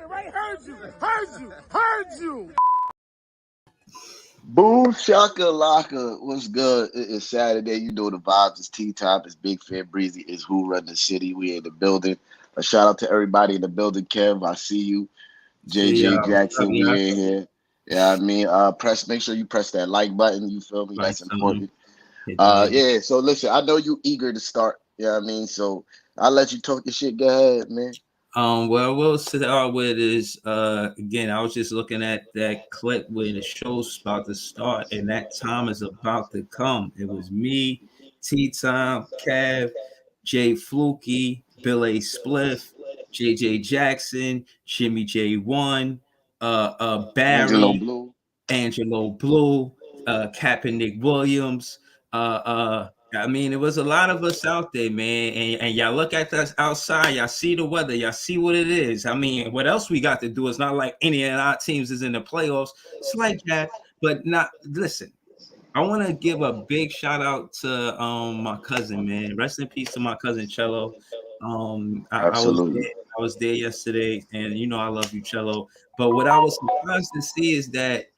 right? Heard you. Boom shaka laka. What's good? It's Saturday. You know the vibes. It's tea time. It's Big Fan Breezy. It's Who Run the City. We in the building. A shout out to everybody in the building. Kev, I see you. See JJ what's up, Jackson, y'all? we in here. Yeah, I mean, make sure you press that like button. You feel me? Like That's important. hit the like. Yeah. So listen, I know you eager to start. Yeah, I mean, so I'll let you talk your shit. Go ahead, man. Well, we'll start with is again. I was just looking at that clip where the show's about to start, and that time is about to come. It was me, T Time, Cav, Jay Fluky, Bill A. Spliff, JJ Jackson, Jimmy J1, Angelo Barry, Blue. Angelo Blue, Kaepernick Williams. I mean, it was a lot of us out there, man. And y'all look at us outside, y'all see the weather, y'all see what it is. I mean, what else we got to do? It's not like any of our teams is in the playoffs. It's like that, but not listen. I want to give a big shout out to my cousin, man. Rest in peace to my cousin Cello. I was there, Absolutely. I was there yesterday, and you know I love you, Cello. But what I was surprised to see is that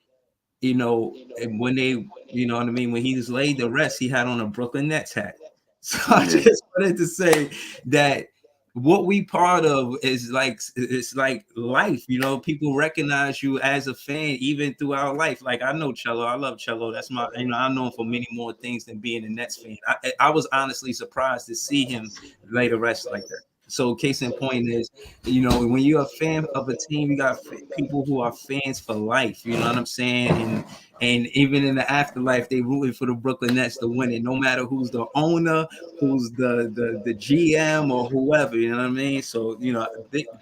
when they, you know what I mean, when he was laid to rest, he had on a Brooklyn Nets hat. So I Yeah. just wanted to say that what we part of is like it's like life, people recognize you as a fan even throughout life. Like I know Cello, I love Cello. That's my, I know him for many more things than being a Nets fan. I was honestly surprised to see him lay to rest like that. So case in point is, when you're a fan of a team, you got people who are fans for life. You know what I'm saying? And even in the afterlife, they rooting for the Brooklyn Nets to win it, no matter who's the owner, who's the GM or whoever. You know what I mean? So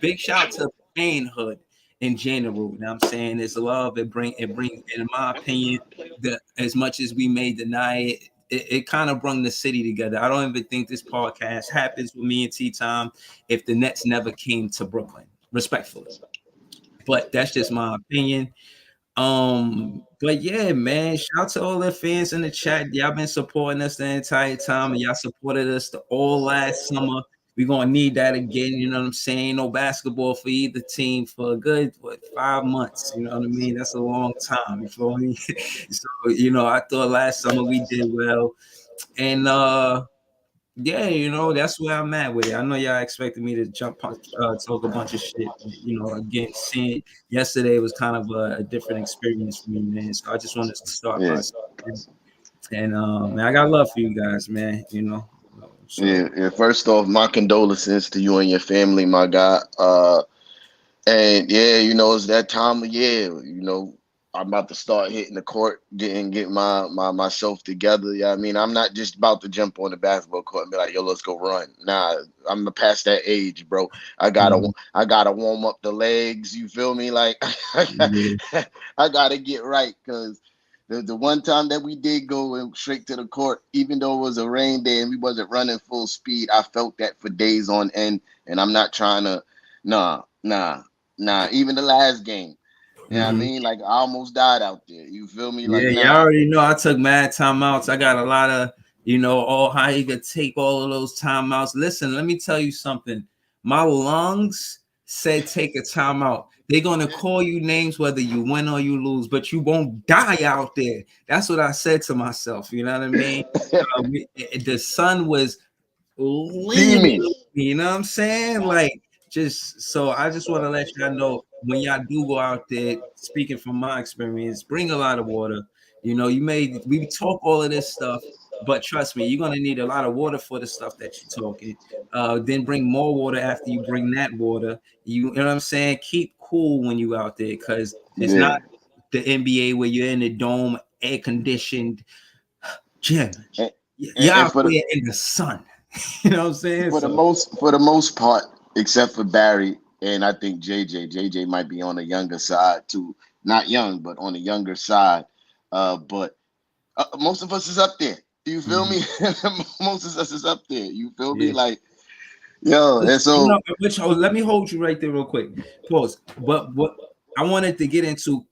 big shout to fanhood in general. You know what I'm saying? It's love. It bring, in my opinion, that as much as we may deny it, it kind of brought the city together. I don't even think this podcast happens with me and T Time if the Nets never came to Brooklyn, respectfully. But that's just my opinion. But yeah, man, shout out to all the fans in the chat. Y'all been supporting us the entire time, and y'all supported us all last summer. We're gonna need that again, you know what I'm saying? No basketball for either team for a good 5 months, you know what I mean? That's a long time, you feel me? So, I thought last summer we did well. And yeah, that's where I'm at with it. I know y'all expected me to talk a bunch of shit. Again, seeing yesterday was kind of a different experience for me, man. So I just wanted to start Yeah. by saying, and man, I got love for you guys, man. So Yeah. First off, my condolences to you and your family, my guy. And yeah, it's that time of year. I'm about to start hitting the court, getting my myself together. Yeah, I mean, I'm not just about to jump on the basketball court and be like, "Yo, let's go run." Nah, I'm past that age, bro. I gotta warm up the legs. You feel me? Like, yeah, I gotta get right because the one time that we did go straight to the court, even though it was a rain day and we wasn't running full speed, I felt that for days on end. And I'm not trying to, nah. Even the last game. Yeah, I mean, like I almost died out there. You feel me? Like, yeah, you nah. already know I took mad timeouts. I got a lot of, how you could take all of those timeouts. Listen, let me tell you something. My lungs said take a timeout. They're gonna call you names whether you win or you lose, but you won't die out there. That's what I said to myself. You know what I mean? The sun was leaning, Beaming. you know what I'm saying? Like, so I just want to let y'all know when y'all do go out there, speaking from my experience, bring a lot of water. We talk all of this stuff, but trust me, you're gonna need a lot of water for the stuff that you're talking. Then bring more water after you bring that water. You know what I'm saying? Keep cool when you out there, because it's not Yeah. the NBA where you're in the dome, air conditioned gym. And, You're and out for the there in the sun. You know what I'm saying? for the So most part, except for Barry and I think JJ might be on the younger side too. Not young, but on the younger side. But most of us is up there. You feel me? Most of us is up there. You feel me? yeah. Like, yo, and so Let me hold you right there real quick. Pause. But what I wanted to get into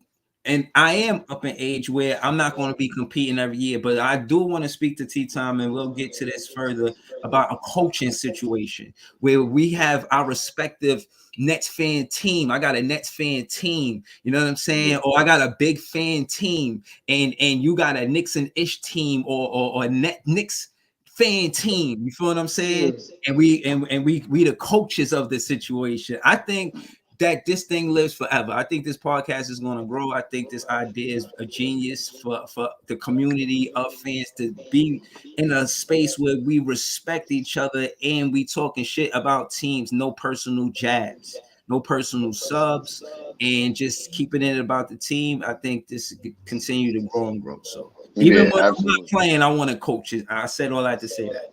and I am up in age where I'm not going to be competing every year, but I do want to speak to T Time, and we'll get to this further about a coaching situation where we have our respective Nets fan team. I got a Nets fan team, you know what I'm saying? Or I got a big fan team, and you got a Knicks and ish team, or Knicks fan team. You feel what I'm saying? And we the coaches of the situation. I think that this thing lives forever. I think this podcast is going to grow. I think this idea is a genius for the community of fans to be in a space where we respect each other and we talking shit about teams. No personal jabs, no personal subs, and just keeping it about the team. I think this continue to grow and grow. So even Yeah, when I'm not absolutely. playing, I want to coach it. I said all that to say that.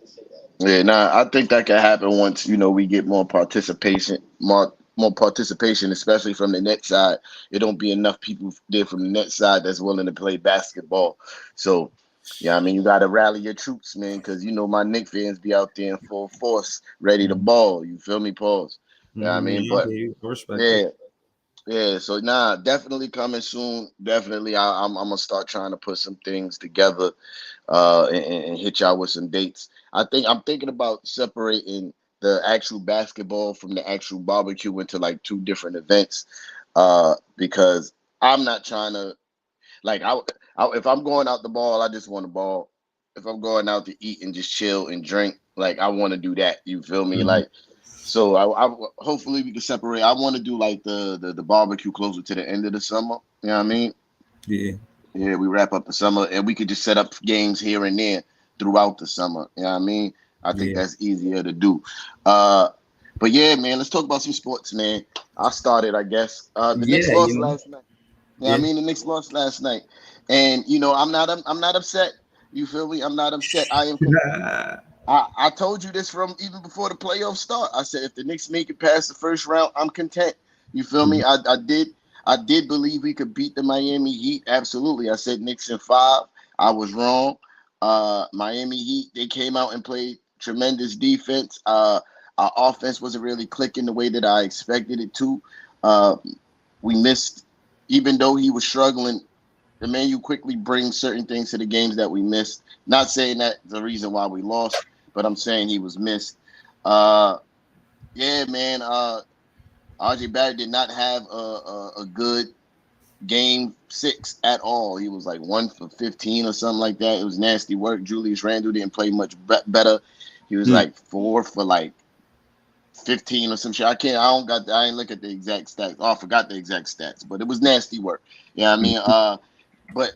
Yeah, nah, I think that can happen once we get more participation, especially from the net side. It don't be enough people there from the net side that's willing to play basketball. So, yeah, I mean, you got to rally your troops, man, because my Knicks fans be out there in full force, ready to ball. You feel me? Pause. Yeah, I mean, Yeah, but yeah, respect it. yeah, yeah. So nah, definitely coming soon. Definitely, I'm gonna start trying to put some things together and hit y'all with some dates. I'm thinking about separating the actual basketball from the actual barbecue into like two different events, because I'm not trying to like if I'm going out the ball, I just want to ball. If I'm going out to eat and just chill and drink, like I want to do that. You feel me? Mhm. Like so, I hopefully we can separate. I want to do like the barbecue closer to the end of the summer. You know what I mean? Yeah, Yeah, we wrap up the summer and we could just set up games here and there throughout the summer. You know what I mean? I think yeah, that's easier to do. Uh, but yeah, man, let's talk about some sports, man. I started, I guess. The Knicks yeah. lost last night. You know what Yeah. I mean? The Knicks lost last night, and I'm not upset. You feel me? I'm not upset. I am confused. I told you this from even before the playoffs start. I said if the Knicks make it past the first round, I'm content. You feel me? I did believe we could beat the Miami Heat. Absolutely. I said Knicks in 5. I was wrong. Miami Heat, they came out and played tremendous defense. Our offense wasn't really clicking the way that I expected it to. Uh, we missed, even though he was struggling. The menu quickly brings certain things to the games that we missed. Not saying that the reason why we lost, but I'm saying he was missed. Uh, yeah, man. RJ Barrett did not have a good game 6 at all. He was like 1 for 15 or something like that. It was nasty work. Julius Randle didn't play much better. He was Mm, like 4 for like 15 or some shit. I ain't look at the exact stats. Oh, I forgot the exact stats, but it was nasty work. Yeah, I mm, mean, but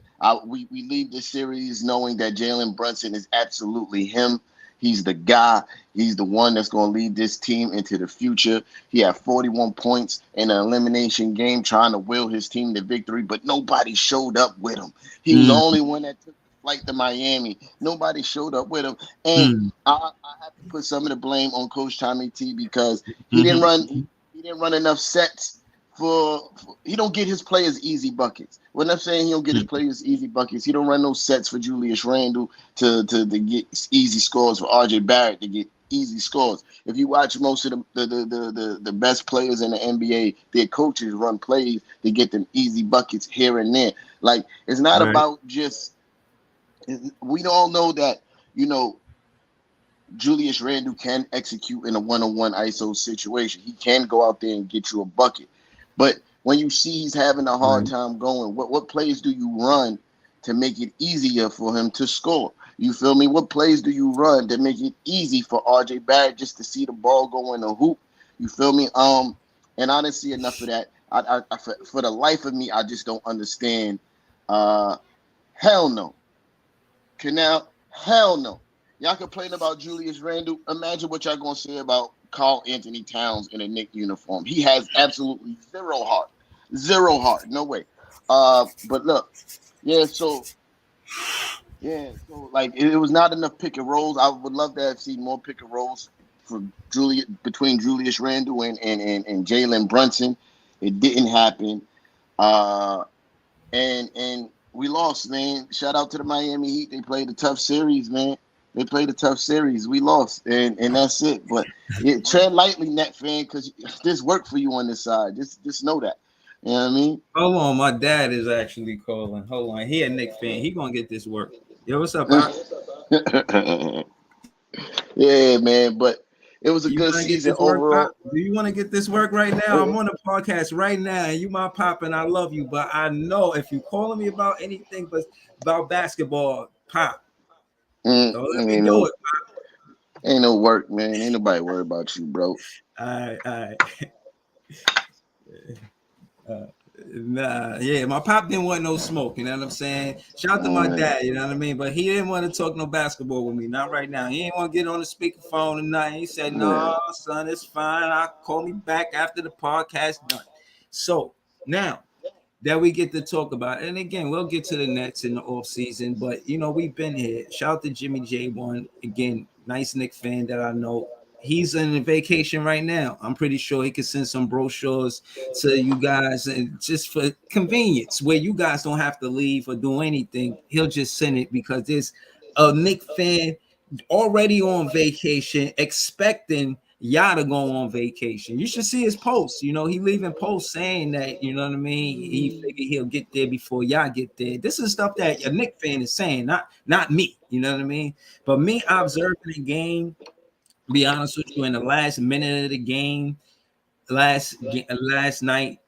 we leave this series knowing that Jalen Brunson is absolutely him. He's the guy. He's the one that's going to lead this team into the future. He had 41 points in an elimination game trying to will his team to victory, but nobody showed up with him. He was the mm, only one that took the flight to Miami. Nobody showed up with him. And mm, I have to put some of the blame on Coach Tommy T because he didn't mhm, run he didn't run enough sets for he don't get his players easy buckets. When I'm saying he don't get his mm. players easy buckets, he don't run no sets for Julius Randle to get easy scores, for RJ Barrett to get easy scores. If you watch most of the best players in the NBA, their coaches run plays to get them easy buckets here and there. Like it's not Right. about just we all know that you know Julius Randle can execute in a one-on-one ISO situation. He can go out there and get you a bucket. But when you see he's having a hard Right. time going, what plays do you run to make it easier for him to score? You feel me? What plays do you run to make it easy for RJ Barrett just to see the ball go in the hoop? You feel me? And I didn't see enough of that. For the life of me, I just don't understand. Uh, hell no. Canal, hell no. Y'all complain about Julius Randle. Imagine what y'all gonna say about Carl Anthony Towns in a Knicks uniform. He has absolutely zero heart, zero heart. No way. But look, yeah. So like it was not enough pick and rolls. I would love to have seen more pick and rolls for between Julius Randle and Jalen Brunson. It didn't happen. Uh, and we lost, man. Shout out to the Miami Heat. They played a tough series, man. They played a tough series. We lost, and that's it. But tread lightly, net fan, because this worked for you on this side. Just know that. You know what I mean? Hold on, my dad is actually calling. Hold on, he a Knicks fan. He gonna get this work. Yo, what's up, Pop? Yeah, man. But it was a You good want to get season this work, Pop? overall. Do you want to get this work right now? I'm on the podcast right now, and you my Pop, and I love you, but I know if you calling me about anything but about basketball, Pop, don't let me Ain't do no it. ain't no work, man. Ain't nobody worried about you, bro. All right, all right. Nah, yeah, my pop didn't want no smoke, you know what I'm saying? Shout out to my Mm, dad, you know what I mean? But he didn't want to talk no basketball with me, not right now. He didn't want to get on the speakerphone and nothing. He said, yeah. no, son, it's fine. I'll call me back after the podcast done. So now that we get to talk about it, and again, we'll get to the Nets in the off season, but you know, we've been here. Shout out to Jimmy J1. Again, nice Nick fan that I know. He's on vacation right now. I'm pretty sure he could send some brochures to you guys, and just for convenience, where you guys don't have to leave or do anything, he'll just send it because there's a Nick fan already on vacation, expecting y'all to go on vacation. You should see his posts. You know, he leaving posts saying that, you know what I mean? He figured he'll get there before y'all get there. This is stuff that a Nick fan is saying, not me. You know what I mean? But me observing the game, be honest with you, in the last minute of the game, last night,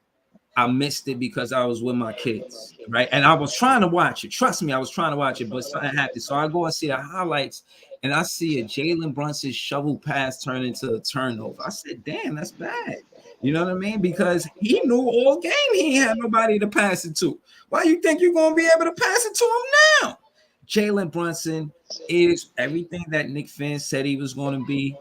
I missed it because I was with my kids, right? And I was trying to watch it. Trust me, I was trying to watch it, but something happened. So I go and see the highlights, and I see a Jalen Brunson shovel pass turn into a turnover. I said, damn, that's bad. You know what I mean? Because he knew all game he ain't had nobody to pass it to. Why you think you're going to be able to pass it to him now? Jalen Brunson is everything that Nick fans said he was going to be.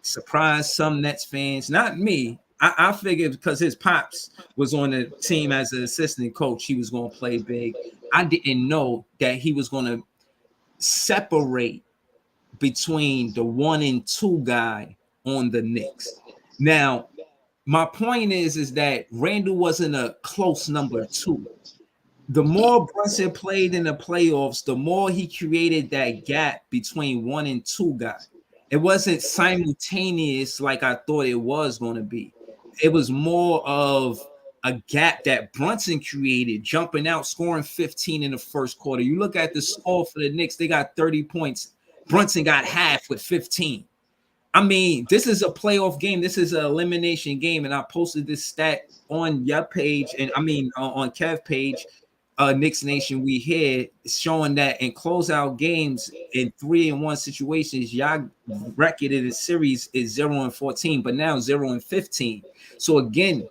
Surprised some Nets fans, not me. I figured because his pops was on the team as an assistant coach, he was going to play big. I didn't know that he was going to separate between the 1 and 2 guy on the Knicks. Now, my point is that Randall wasn't a close number 2. The more Brunson played in the playoffs, the more he created that gap between 1 and 2 guy. It wasn't simultaneous like I thought it was going to be. It was more of a gap that Brunson created, jumping out, scoring 15 in the first quarter. You look at the score for the Knicks, they got 30 points. Brunson got half with 15. I mean, this is a playoff game. This is an elimination game. And I posted this stat on your page, and I mean on Kev page, Knicks Nation, we here showing that in closeout games in 3-1 situations, y'all record in the series is 0-14, but now 0-15. So again,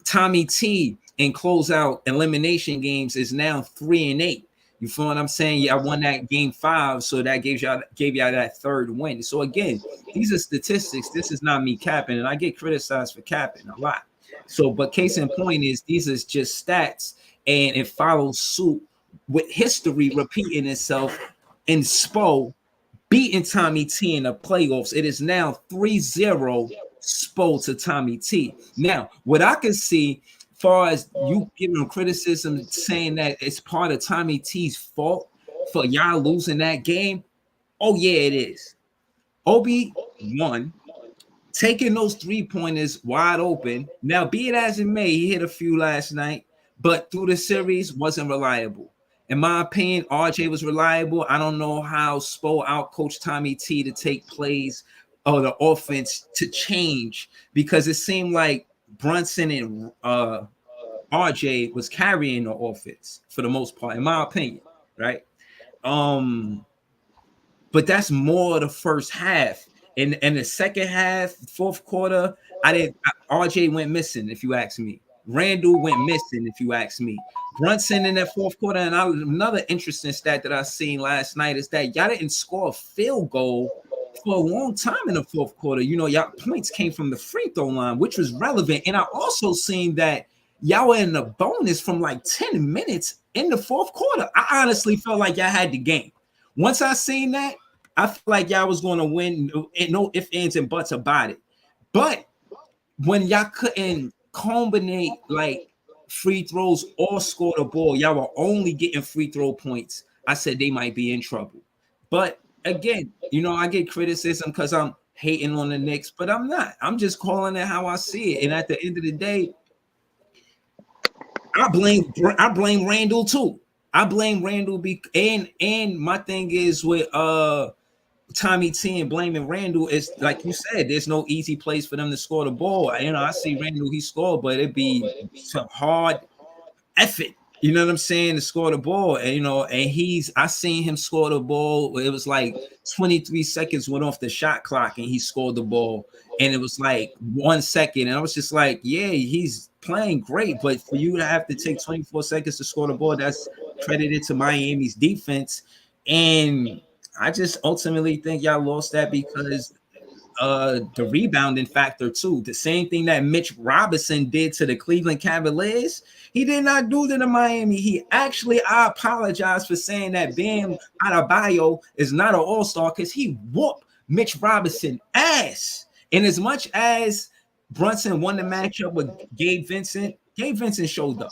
Tommy T in closeout elimination games is now 3-8. You feel what I'm saying? Yeah, I won that game 5, so that gave y'all that third win. So again, these are statistics. This is not me capping, and I get criticized for capping a lot. So, but case in point is these is just stats, and it follows suit with history repeating itself. In Spo beating Tommy T in the playoffs, it is now 3-0 Spo to Tommy T. Now, what I can see, far as you giving criticism, saying that it's part of Tommy T's fault for y'all losing that game. Oh, yeah, it is. Obi won, taking those 3-pointers wide open. Now, be it as it may, he hit a few last night, but through the series wasn't reliable. In my opinion, RJ was reliable. I don't know how Spo outcoached Tommy T to take plays or the offense to change, because it seemed like Brunson and RJ was carrying the offense for the most part, in my opinion, right? But that's more of the first half. In the second half, fourth quarter, RJ went missing, if you ask me. Randall went missing, if you ask me. Brunson in that fourth quarter, and another interesting stat that I seen last night is that y'all didn't score a field goal for a long time in the fourth quarter. You know, y'all points came from the free throw line, which was relevant. And I also seen that y'all were in the bonus from like 10 minutes in the fourth quarter. I honestly felt like y'all had the game. Once I seen that, I feel like y'all was going to win. No ifs, ands, and buts about it. But when y'all couldn't combine like free throws or score the ball, y'all were only getting free throw points, I said they might be in trouble. But again, you know, I get criticism because I'm hating on the Knicks, but I'm not. I'm just calling it how I see it. And at the end of the day, I blame Randall too. I blame Randall and my thing is with Tommy T and blaming Randall is like you said, there's no easy place for them to score the ball. You know, I see Randall, he scored, but it'd be some hard effort. You know what I'm saying? To score the ball. And I seen him score the ball. It was like 23 seconds went off the shot clock and he scored the ball. And it was like 1 second. And I was just like, yeah, he's playing great. But for you to have to take 24 seconds to score the ball, that's credited to Miami's defense. And I just ultimately think y'all lost that because the rebounding factor too. The same thing that Mitch Robinson did to the Cleveland Cavaliers, he did not do to the Miami. I apologize for saying that Bam Adebayo is not an all-star because he whooped Mitch Robinson ass. And as much as Brunson won the matchup with Gabe Vincent showed up.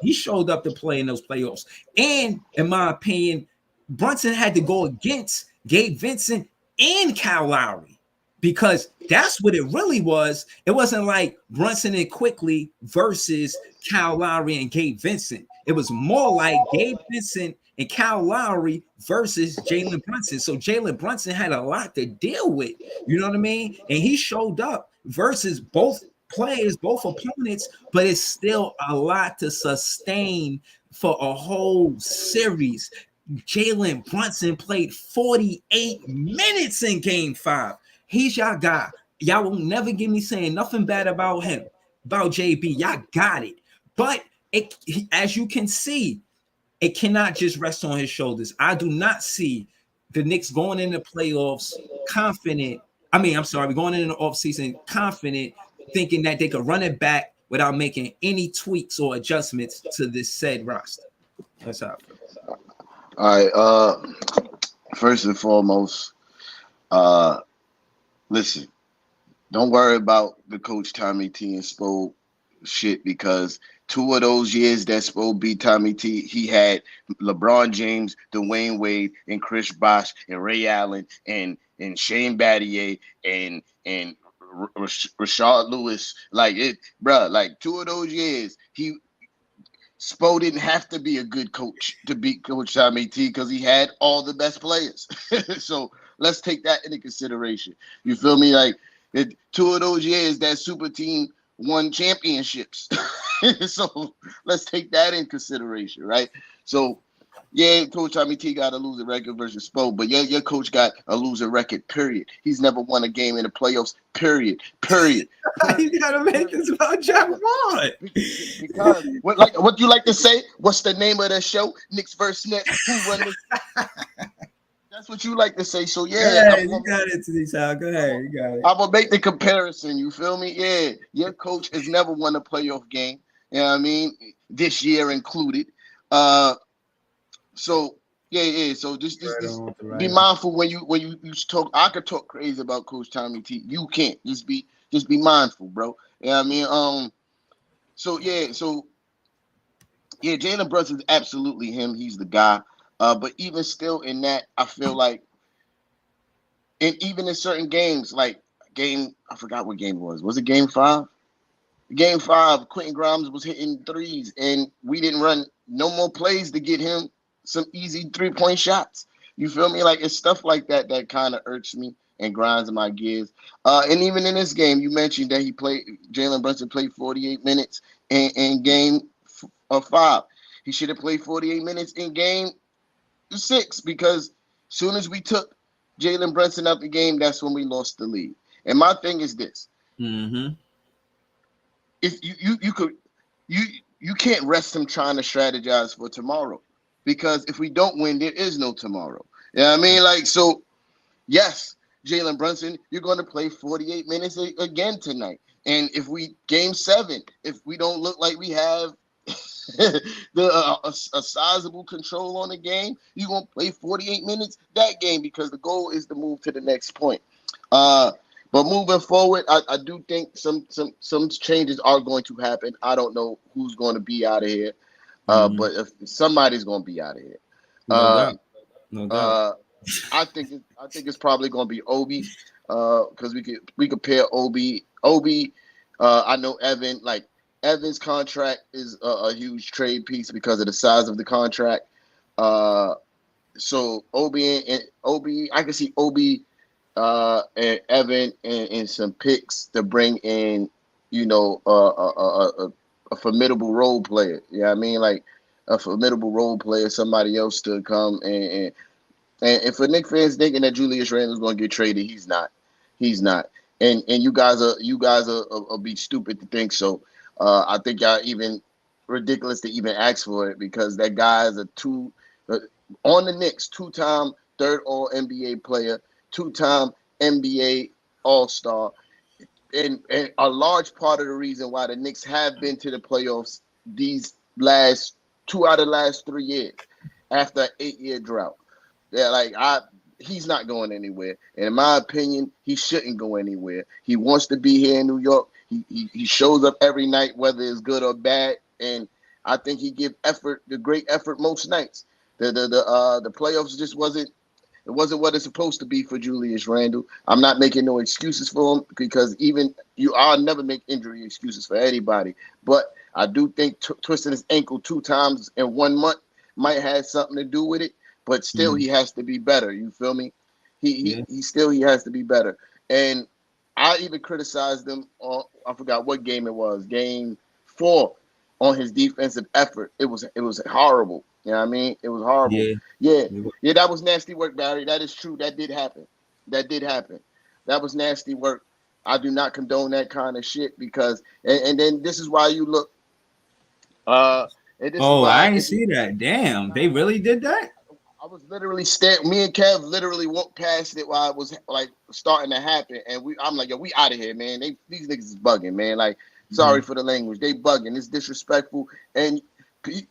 He showed up to play in those playoffs. And in my opinion, Brunson had to go against Gabe Vincent and Kyle Lowry because that's what it really was. It wasn't like Brunson and Quickly versus Kyle Lowry and Gabe Vincent. It was more like Gabe Vincent and Kyle Lowry versus Jalen Brunson. So Jalen Brunson had a lot to deal with, you know what I mean? And he showed up versus both players, both opponents, but it's still a lot to sustain for a whole series. Jalen Brunson played 48 minutes in game 5. He's y'all guy. Y'all will never get me saying nothing bad about him, about JB. Y'all got it. But as you can see, it cannot just rest on his shoulders. I do not see the Knicks going into playoffs confident. Going into the offseason confident, thinking that they could run it back without making any tweaks or adjustments to this said roster. That's how I feel. All right. First and foremost, listen, don't worry about the coach Tommy T and Spo shit because 2 of those years that Spo beat Tommy T, he had LeBron James, Dwayne Wade, and Chris Bosh, and Ray Allen, and Shane Battier, and Rashard Lewis. Like it, bruh, like 2 of those years, Spo didn't have to be a good coach to beat Coach Tommy T because he had all the best players. So let's take that into consideration. You feel me? Like 2 of those years, that super team won championships. So let's take that in consideration, right? So yeah, Coach Tommy T got a losing record versus Spo, but yeah, your coach got a losing record, period. He's never won a game in the playoffs, period. You gotta make this about Jack Vaughn. Because what you like to say? What's the name of the show? Knicks versus Nets. Who won this? That's what you like to say. So yeah, you got it to this out. Go ahead, you got it. I'm gonna make the comparison. You feel me? Yeah, your coach has never won a playoff game. You know what I mean? This year included. So yeah. So just be mindful when you talk. I could talk crazy about Coach Tommy T. You can't. Just be mindful, bro. You know what I mean? So yeah. Jalen Brunson's absolutely him. He's the guy. But even still in that, I feel like, and even in certain games, like I forgot what game it was. Was it game 5? Game 5, Quentin Grimes was hitting threes, and we didn't run no more plays to get him some easy 3-point shots. You feel me? Like, it's stuff like that that kind of irks me and grinds my gears. And even in this game, you mentioned that Jalen Brunson played 48 minutes in game 5. He should have played 48 minutes in game 6 because as soon as we took Jalen Brunson out the game, that's when we lost the lead. And my thing is this. Mm-hmm. If you can't rest him trying to strategize for tomorrow, because if we don't win, there is no tomorrow. You know what I mean? Like, so yes, Jalen Brunson, you're going to play 48 minutes again tonight. And if game 7, if we don't look like we have a sizable control on the game, you're going to play 48 minutes that game because the goal is to move to the next point. But moving forward, I do think some changes are going to happen. I don't know who's going to be out of here, but if somebody's going to be out of here. No doubt. I think it's probably going to be Obi, because we could pair Obi. I know Evan, like Evans' contract is a huge trade piece because of the size of the contract. Uh, so Obi, I can see Obi and Evan and some picks to bring in, a formidable role player. You know what I mean? Like a formidable role player, somebody else to come and for Knicks fans thinking that Julius Randle's going to get traded, he's not. He's not. And you guys are be stupid to think so. I think y'all even ridiculous to even ask for it because that guy is uh, on the Knicks, two-time third All NBA player, two-time NBA All Star, and a large part of the reason why the Knicks have been to the playoffs these last 2 out of the last 3 years after an 8-year drought. Yeah, he's not going anywhere. And in my opinion, he shouldn't go anywhere. He wants to be here in New York. He shows up every night, whether it's good or bad. And I think he give the great effort most nights. The playoffs just wasn't it wasn't what it's supposed to be for Julius Randle. I'm not making no excuses for him because even I'll never make injury excuses for anybody. But I do think twisting his ankle 2 times in 1 month might have something to do with it. But still, he has to be better. You feel me? He has to be better. And I even criticized him on, I forgot what game it was, game 4, on his defensive effort. It was horrible. You know what I mean? It was horrible. Yeah, that was nasty work, Barry. That is true. That did happen. That was nasty work. I do not condone that kind of shit because, and then this is why you look. And this is why I didn't see that. Damn, they really did that? I was literally staring. Me and Kev literally walked past it while it was like starting to happen, and I'm like, yo, we out of here, man. These niggas is bugging, man. Like, sorry for the language, they bugging. It's disrespectful, and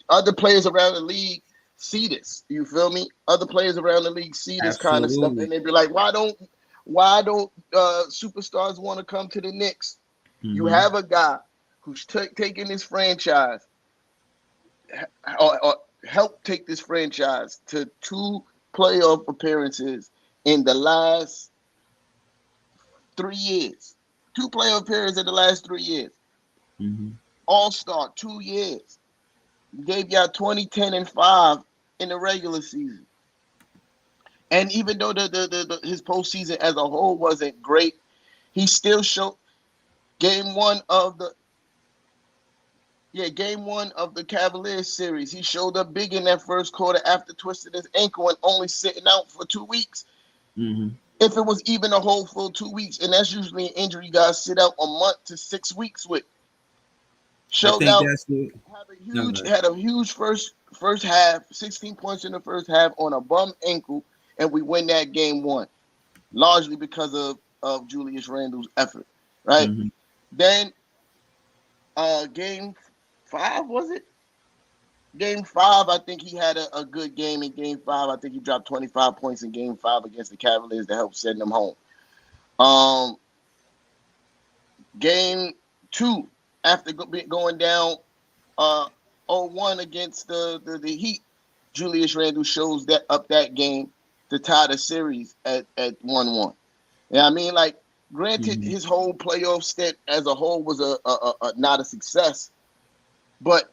other players around the league see this. You feel me? Other players around the league see this kind of stuff, and they be like, why don't superstars want to come to the Knicks? You have a guy who's taking this franchise, or helped take this franchise to 2 playoff appearances in the last 3 years. 2 playoff appearances in the last 3 years. All-Star 2 years. Gave y'all 20, 10, and 5 in the regular season. And even though his postseason as a whole wasn't great, he still showed game one of the Cavaliers series. He showed up big in that first quarter after twisting his ankle and only sitting out for 2 weeks. If it was even a whole full 2 weeks, and that's usually an injury guys sit out a month to 6 weeks with. Showed out, had a huge first half, 16 points in the first half on a bum ankle, and we win that game 1, largely because of Julius Randle's effort, right? Then game 5, was it? Game 5, I think he had a good game in game 5. I think he dropped 25 points in game 5 against the Cavaliers to help send them home. Game 2, after going down 0-1 against the Heat, Julius Randle shows that game to tie the series at 1-1. You know what I mean? Like, granted, his whole playoff stint as a whole was a not a success, but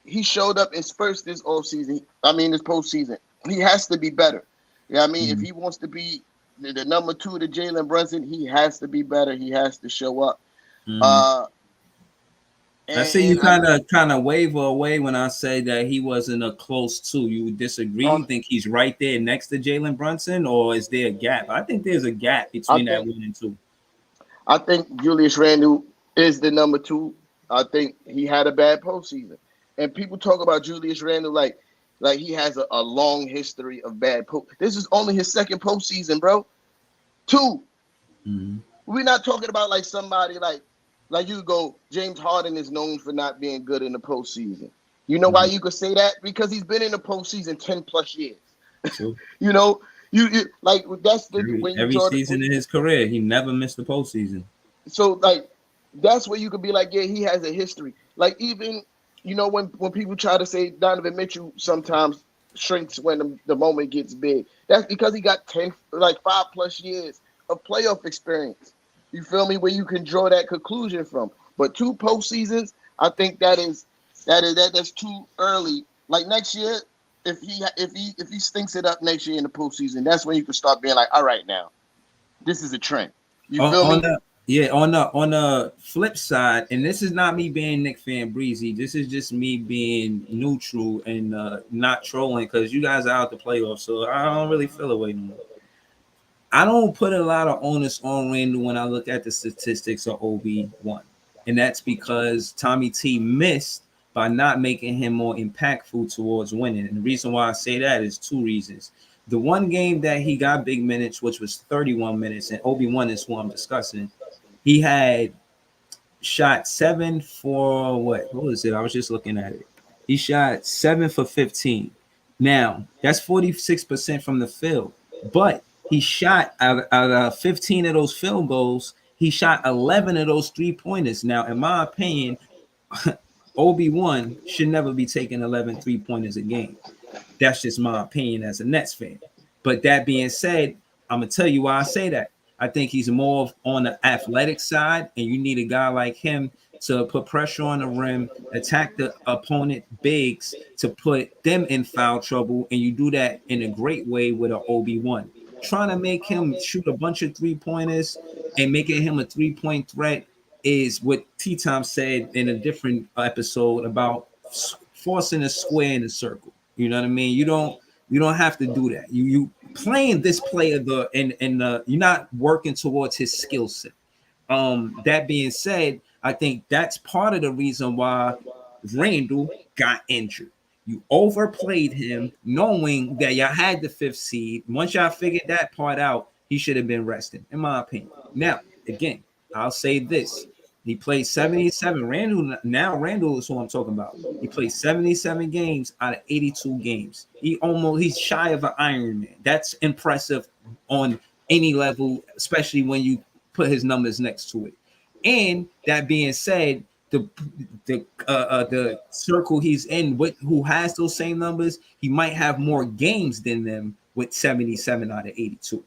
he showed up in spurts this postseason. He has to be better. You know what I mean? If he wants to be the number 2 to Jalen Brunson, he has to be better. He has to show up. I see you kind of waver away when I say that he wasn't a close 2. You disagree? You think he's right there next to Jalen Brunson, or is there a gap? I think there's a gap between that 1 and 2. I think Julius Randle is the number 2. I think he had a bad postseason. And people talk about Julius Randle like he has a long history of bad post. This is only his second postseason, bro. 2. We're not talking about like somebody like you go, James Harden is known for not being good in the postseason. You know why you could say that? Because he's been in the postseason 10 plus years. You know, you like that's the every season in his career, he never missed the postseason. So like that's where you could be like, yeah, he has a history. Like even when people try to say Donovan Mitchell sometimes shrinks when the moment gets big. That's because he got 5 plus years of playoff experience. You feel me? Where you can draw that conclusion from. But two postseasons, I think that's too early. Like next year, if he stinks it up next year in the postseason, that's when you can start being like, all right, now this is a trend. You feel On me? the on the flip side, and this is not me being Nick fan breezy. This is just me being neutral and not trolling because you guys are out the playoffs, so I don't really feel away no more. I don't put a lot of onus on Randall when I look at the statistics of OB1. And that's because Tommy T missed by not making him more impactful towards winning. And the reason why I say that is two reasons. The one game that he got big minutes, which was 31 minutes, and OB1 is who I'm discussing, he had shot 7 for what was it? I was just looking at it. He shot 7 for 15. Now that's 46% from the field, but he shot out of 15 of those field goals. He shot 11 of those 3-pointers. Now, in my opinion, OB1 should never be taking 11 3-pointers a game. That's just my opinion as a Nets fan. But that being said, I'm gonna tell you why I say that. I think he's more on the athletic side, and you need a guy like him to put pressure on the rim, attack the opponent bigs to put them in foul trouble, and you do that in a great way with an OB1. Trying to make him shoot a bunch of 3-pointers and making him a 3-point threat is what T Tom said in a different episode about forcing a square in a circle. You know what I mean? You don't have to do that. You playing this player you're not working towards his skill set. That being said, I think that's part of the reason why Randall got injured. You overplayed him, knowing that y'all had the 5th seed. Once y'all figured that part out, he should have been resting, in my opinion. Now, again, I'll say this: he played 77. Randall is who I'm talking about. He played 77 games out of 82 games. He's shy of an Iron Man. That's impressive on any level, especially when you put his numbers next to it. And that being said, the circle he's in with who has those same numbers, he might have more games than them with 77 out of 82.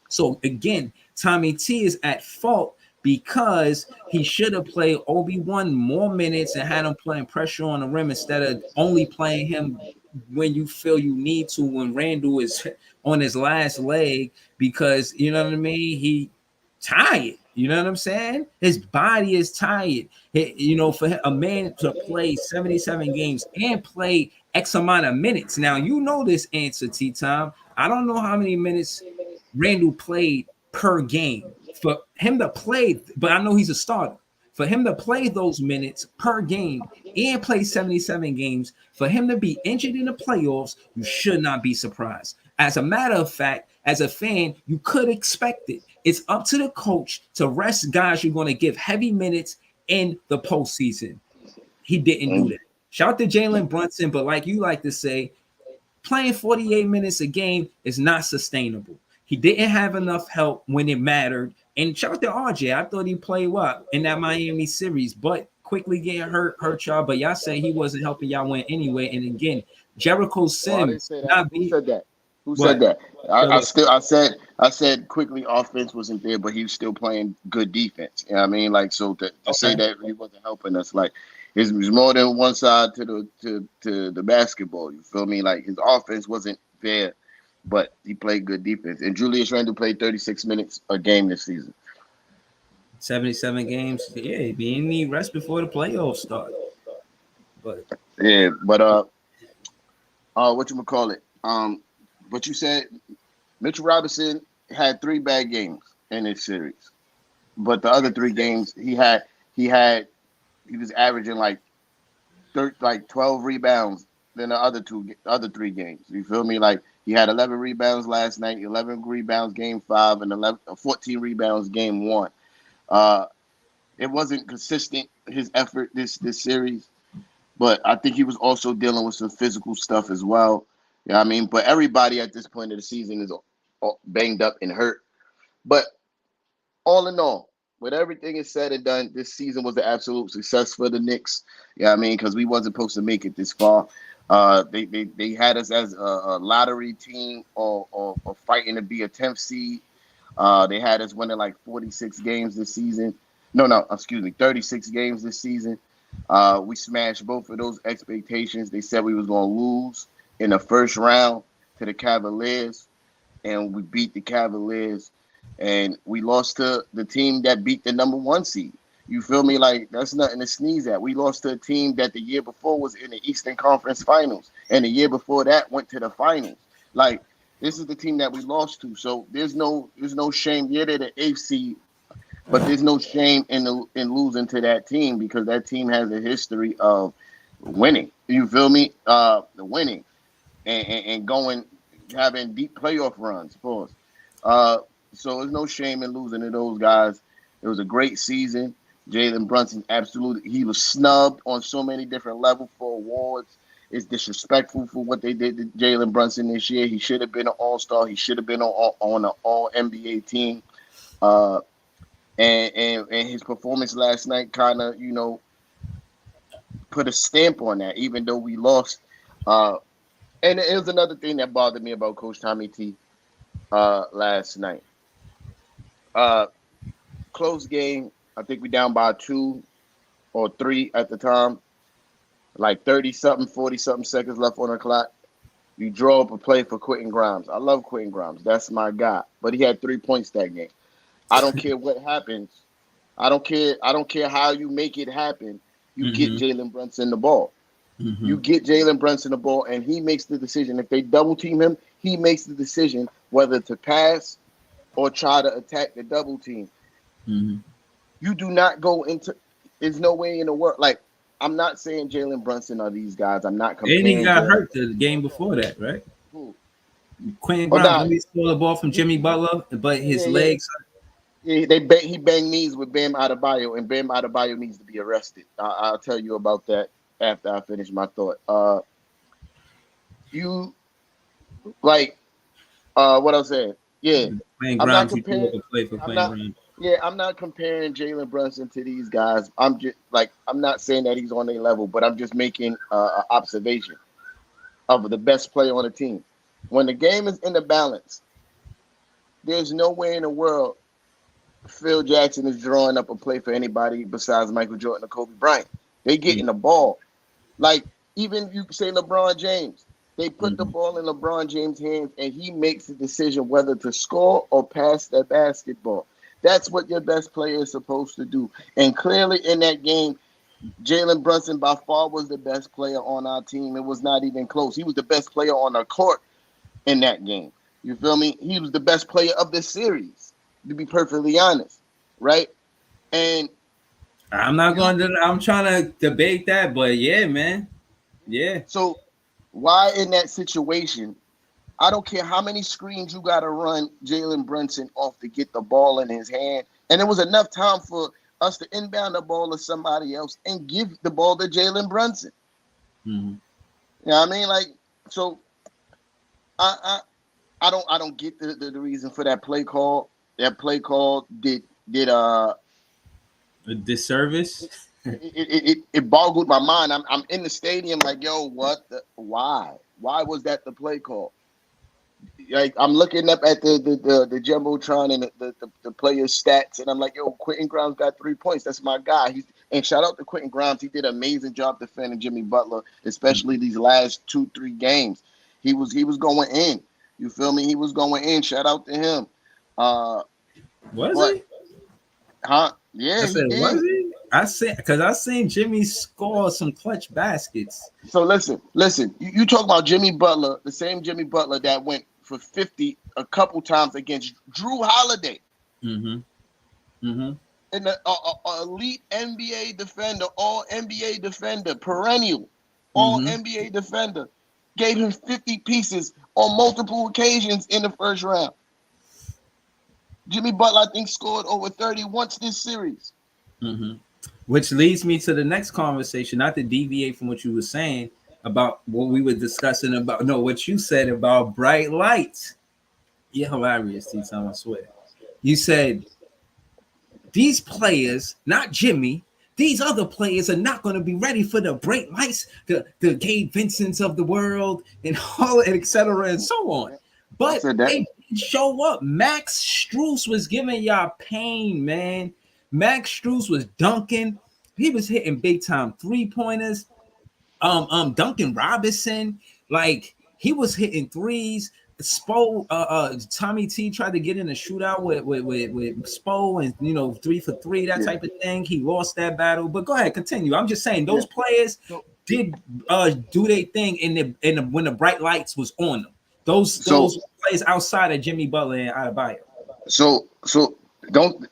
So again, Tommy T is at fault because he should have played OB1 more minutes and had him playing pressure on the rim instead of only playing him when you feel you need to, when Randall is on his last leg, because you know what I mean? He tired. You know what I'm saying? His body is tired. For a man to play 77 games and play X amount of minutes. Now, you know this answer, T-Time. I don't know how many minutes Randall played per game. For him to play, but I know he's a starter. For him to play those minutes per game and play 77 games, for him to be injured in the playoffs, you should not be surprised. As a matter of fact, as a fan, you could expect it. It's up to the coach to rest guys you're going to give heavy minutes in the postseason. He didn't do that. Shout out to Jalen Brunson, but like you like to say, playing 48 minutes a game is not sustainable. He didn't have enough help when it mattered. And shout out to RJ. I thought he played well in that Miami series, but quickly getting hurt y'all. But y'all say he wasn't helping y'all win anyway. And again, Jericho Sims not Who be said that? Who said what? that? I said quickly offense wasn't there, but he was still playing good defense. You know what I mean? Like, so to say that he wasn't helping us, like, there's more than one side to the basketball. You feel me? Like, his offense wasn't there, but he played good defense. And Julius Randle played 36 minutes a game this season. 77 games. Yeah, he need rest before the playoffs start. But yeah, but what you call it? What you said, Mitchell Robinson had 3 bad games in this series, but the other 3 games he was averaging like 12 rebounds than the other 3 games. You feel me? Like, he had 11 rebounds last night, 11 rebounds game 5, and 14 rebounds game 1. It wasn't consistent, his effort this series, but I think he was also dealing with some physical stuff as well. You know what I mean? But everybody at this point of the season is banged up and hurt. But all in all, with everything is said and done, this season was an absolute success for the Knicks. You know what I mean? Because we wasn't supposed to make it this far. They had us as a lottery team or fighting to be a 10th seed. They had us winning like 46 games this season. No, excuse me, 36 games this season. We smashed both of those expectations. They said we was going to lose in the first round to the Cavaliers, and we beat the Cavaliers, and we lost to the team that beat the number one seed. You feel me? Like, that's nothing to sneeze at. We lost to a team that the year before was in the Eastern Conference Finals, and the year before that went to the finals. Like, this is the team that we lost to. So there's no shame. Yeah, they're the eighth seed, but there's no shame in losing to that team because that team has a history of winning. You feel me? The winning and going having deep playoff runs. Pause. So there's no shame in losing to those guys. It was a great season. Jalen Brunson, absolutely, he was snubbed on so many different levels for awards. It's disrespectful for what they did to Jalen Brunson this year. He should have been an All-Star. He should have been on an All NBA team. Uh, and his performance last night kind of put a stamp on that, even though we lost. And it was another thing that bothered me about Coach Tommy T last night. Close game. I think we down by 2 or 3 at the time. Like 30-something, 40-something seconds left on the clock. You draw up a play for Quentin Grimes. I love Quentin Grimes. That's my guy. But he had 3 points that game. I don't care what happens. I don't care how you make it happen. You get Jalen Brunson the ball. You get Jalen Brunson the ball, and he makes the decision. If they double team him, he makes the decision whether to pass or try to attack the double team. You do not go into. There's no way in the world. Like, I'm not saying Jalen Brunson are these guys. I'm not comparing. And he got Jalen. hurt the game before that, right? Who? Quentin Grimes, he stole the ball from Jimmy Butler, but his legs. Yeah, he banged knees with Bam Adebayo, and Bam Adebayo needs to be arrested. I'll tell you about that after I finish my thought. You like what I was saying? Yeah, Quentin I'm not Grimes, comparing. I'm not comparing Jalen Brunson to these guys. I'm just like I'm not saying that he's on their level, but I'm just making an observation of the best player on the team. When the game is in the balance, there's no way in the world Phil Jackson is drawing up a play for anybody besides Michael Jordan or Kobe Bryant. They getting the ball. Like, even you say LeBron James, they put the ball in LeBron James' hands, and he makes the decision whether to score or pass the basketball. That's what your best player is supposed to do. And clearly in that game, Jalen Brunson by far was the best player on our team. It was not even close. He was the best player on the court in that game. You feel me? He was the best player of the series, to be perfectly honest, right? And I'm trying to debate that, but yeah, man. Yeah. So why in that situation, I don't care how many screens you got to run Jalen Brunson off to get the ball in his hand. And there was enough time for us to inbound the ball to somebody else and give the ball to Jalen Brunson. You know what I mean? Like, so I don't get the reason for that play call. That play call did a disservice. It boggled my mind. I'm in the stadium like, yo, what? Why was that the play call? Like, I'm looking up at the jumbotron and the players' stats, and I'm like, yo, Quentin Grimes got 3 points. That's my guy. And shout out to Quentin Grimes. He did an amazing job defending Jimmy Butler, especially these last 2-3 games. He was going in. You feel me? He was going in. Shout out to him. Was he? Huh? Yeah, I said, he did. was he? I seen Jimmy score some clutch baskets. So listen. You talk about Jimmy Butler, the same Jimmy Butler that went for 50 a couple times against Drew Holiday. And the elite NBA defender, all NBA defender, perennial, all NBA defender, gave him 50 pieces on multiple occasions in the first round. Jimmy Butler, I think, scored over 30 once this series. Which leads me to the next conversation, not to deviate from what you were saying about what we were discussing about, no, what you said about bright lights. You're hilarious, T-Time, I swear. You said, these players, not Jimmy, these other players are not going to be ready for the bright lights, the Gabe Vincents of the world, and all, and et cetera, and so on. But they show up. Max Strus was giving y'all pain, man. Max Strus was dunking. He was hitting big time 3-pointers. Duncan Robinson, like he was hitting threes. Tommy T tried to get in a shootout with Spo, and 3 for 3, that Yeah, type of thing. He lost that battle. But go ahead, continue. I'm just saying yeah. those players So, did do their thing in the when the bright lights was on them. so, Those players outside of Jimmy Butler and Adebayo. so don't.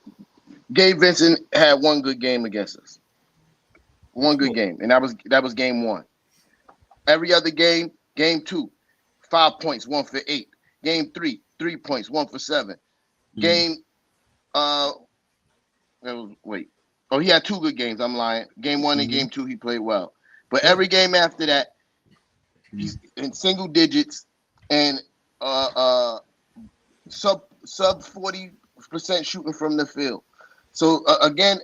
Gabe Vincent had one good game against us. One good game, and that was game one. Every other game, game two, 5 points, 1 for 8. Game three, 3 points, 1 for 7. Mhm. Game wait. Oh, he had two good games. I'm lying. Game one and Mhm. game two, he played well. But Yeah. every game after that, Mhm. he's in single digits and uh uh sub 40% shooting from the field. So again,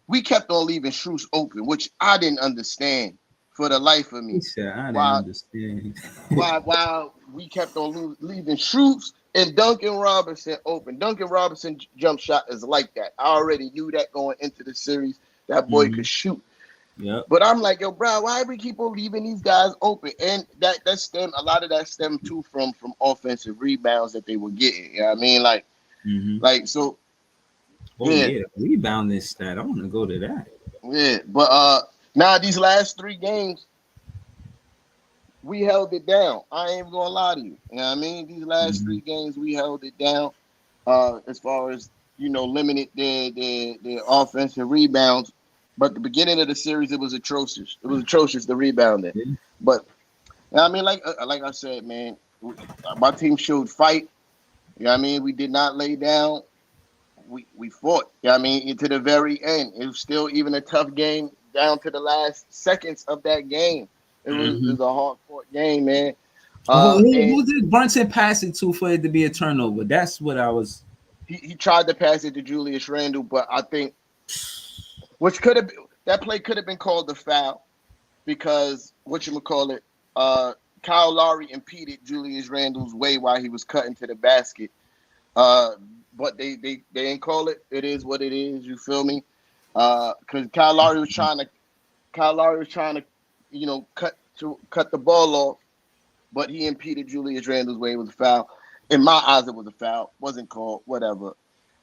we kept on leaving Strus open, which I didn't understand for the life of He me. said, I didn't Why understand. why we kept on leaving Strus and Duncan Robinson open. Duncan Robinson jump shot is like that. I already knew that going into the series. That boy could Mhm. shoot. Yep. But I'm like, yo, bro, why we keep on leaving these guys open? And a lot of that stem too from offensive rebounds that they were getting. You know what I mean? Mhm. So Oh yeah, yeah, rebound this stat. I want to go to that. yeah. But now these last 3 games, we held it down. I ain't even gonna lie to you. You know what I mean? These last Mhm. 3 games we held it down. As far as limited their offensive rebounds. But the beginning of the series, it was atrocious. It was atrocious the rebounding. Yeah. But I mean, like I said, man, my team showed fight. You know what I mean? We did not lay down. We fought. You know what I mean? Into the very end. It was still even a tough game down to the last seconds of that game. It was Mhm. a hard fought game, man. And Who did Brunson pass it to for it to be a turnover? That's what I was. he tried to pass it to Julius Randle, but I think which could have that play could have been called a foul because whatchamacallit, Kyle Lowry impeded Julius Randle's way while he was cutting to the basket. Uh, but they didn't call it. It is what it is. You feel me? Because Kyle Lowry was trying to, cut the ball off, but he impeded Julius Randle's way. It was a foul. In my eyes, it was a foul. Wasn't called. Whatever.